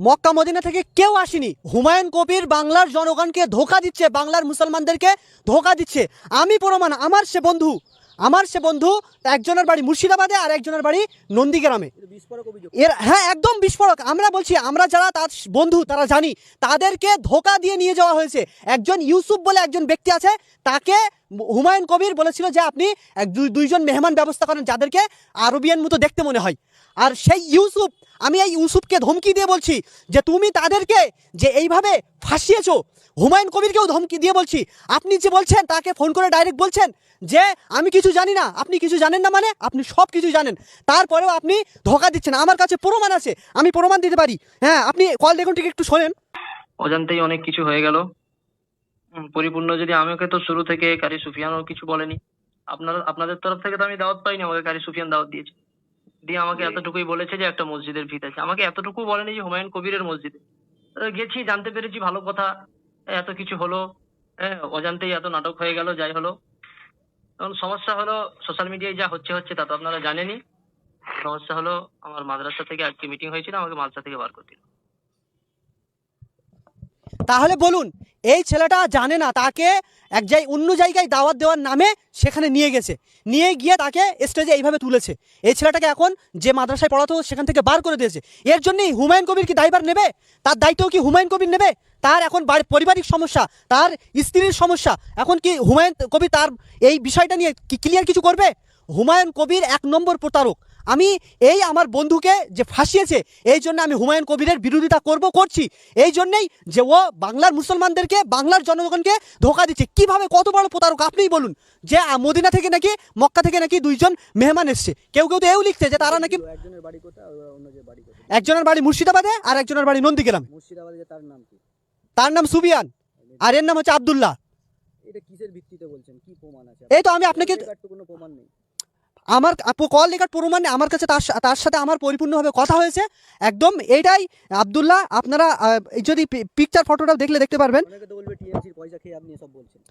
Mecca Medina থেকে কেউ আসেনি। হুমায়ুন কবির বাংলার জনগণকে ধোঁকা দিচ্ছে, বাংলার মুসলমানদেরকে ধোঁকা দিচ্ছে। আমি প্রমাণ, আমার সে বন্ধু একজনের বাড়ি মুর্শিদাবাদে আর একজনের বাড়ি নন্দীগ্রামে। হ্যাঁ, একদম বিস্ফোরক। আমরা বলছি, আমরা যারা তার বন্ধু তারা জানি তাদেরকে ধোঁকা দিয়ে নিয়ে যাওয়া হয়েছে। একজন ইউসুফ বলে একজন ব্যক্তি আছে, তাকে হুমায়ুন কবির বলেছিল যে আপনি দুইজন মেহমান ব্যবস্থা করেন যাদেরকে আরবিয়ান মতো দেখতে মনে হয়। আর সেই ইউসুফ, আমি এই ইউসুফকে ধমকি দিয়ে বলছি যে তুমি তাদেরকে যে এইভাবে ফাঁসিয়েছো, হুমায়ুন কবিরকেও ধমকি দিয়ে বলছি। আপনি যে বলছেন তাকে ফোন করে ডাইরেক্ট বলছেন যে আমি কিছু জানি না, আপনি কিছু জানেন না, মানে আপনি সব কিছু জানেন, তারপরেও আপনি ধোঁকা দিচ্ছেন। আমার কাছে প্রমাণ আছে, আমি প্রমাণ দিতে পারি। হ্যাঁ, আপনি কল দেখুন, ঠিক একটু শোনেন। অজান্তেই অনেক কিছু হয়ে গেল পরিপূর্ণ। যদি আমাকে তো শুরু থেকে কারি সুফিয়ানও কিছু বলেনি, আপনাদের তরফ থেকে তো আমি দাওয়াত পাইনি, আমাকে কারি সুফিয়ান দাওয়াত দিয়েছে। দিয়ে আমাকে এতটুকুই বলেছে যে একটা মসজিদের ভিত আছে, আমাকে এতটুকু বলেনি যে হুমায়ুন কবিরের মসজিদে। গেছি, জানতে পেরেছি, ভালো কথা। এত কিছু হলো, অজান্তেই এত নাটক হয়ে গেল। যাই হলো, এখন সমস্যা হলো সোশ্যাল মিডিয়ায় যা হচ্ছে তা তো আপনারা জানেনই। সমস্যা হলো আমার মাদ্রাসা থেকে আজকে মিটিং হয়েছিল, আমাকে মাদ্রাসা থেকে বার করে দিল। তাহলে বলুন, এই ছেলেটা জানে না তাকে অন্য জায়গায় দাওয়াত দেওয়ার নামে সেখানে নিয়ে গেছে, নিয়ে গিয়ে তাকে স্টেজে এইভাবে তুলেছে। এই ছেলেটাকে এখন যে মাদ্রাসায় পড়াতো সেখান থেকে বার করে দিয়েছে। এর জন্যই হুমায়ুন কবির কি দায়ভার নেবে? তার দায়িত্ব কি হুমায়ুন কবির নেবে? তার এখন পারিবারিক সমস্যা, তার স্ত্রীর সমস্যা, এখন কি হুমায়ুন কবির তার এই বিষয়টা নিয়ে কি ক্লিয়ার কিছু করবে? হুমায়ুন কবির 1 নম্বর প্রতারক। আমি এই আমার বন্ধুকে যে ফাঁসিয়েছে, এই জন্য আমি হুমায়ুন কবিরের বিরোধিতা করছি। এই জন্যেই যে ও বাংলার মুসলমানদেরকে, বাংলার জনগণকে ধোঁকা দিচ্ছে। কিভাবে, কত বড় প্রতারক আপনিই বলুন। যে মদিনা থেকে নাকি, মক্কা থেকে নাকি 2 জন মেহমান এসছে। কেউ কেউ তো এও লিখছে যে তারা নাকি, একজনের বাড়ি মুর্শিদাবাদে আর একজনের বাড়ি নন্দীগ্রামে। মুর্শিদাবাদে তার নাম কি? তার নাম সুবিয়ান আর এর নাম হচ্ছে আব্দুল্লাহ। এটা কিসের ভিত্তিতে বলছেন? কি প্রমাণ আছে? এই তো আমি আপনাকে, কোনো প্রমাণ নেই আমার কল লেখার প্রমাণ আমার কাছে, তার সাথে আমার পরিপূর্ণভাবে কথা হয়েছে একদম। এইটাই আব্দুল্লাহ। আপনারা যদি পিকচার ফটোটা দেখলে দেখতে পারবেন। অনেকে তো বলবে টিএমসির পয়সা খেয়ে আপনি এসব বলছেন।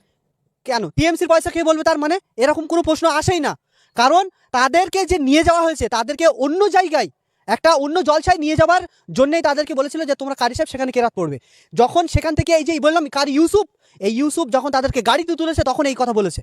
কেন টিএমসির পয়সা খেয়ে বলবে? তার মানে এরকম কোনো প্রশ্ন আসেই না। কারণ তাদেরকে যে নিয়ে যাওয়া হয়েছে, তাদেরকে অন্য জায়গায় একটা অন্য জলসায় নিয়ে যাওয়ার জন্যই তাদেরকে বলেছিল যে তোমরা কারি সাহেব সেখানে কেরাত পড়বে। যখন সেখান থেকে এই যে বললাম কারি ইউসুফ, এই ইউসুফ যখন তাদেরকে গাড়িতে তুলেছে তখন এই কথা বলেছে।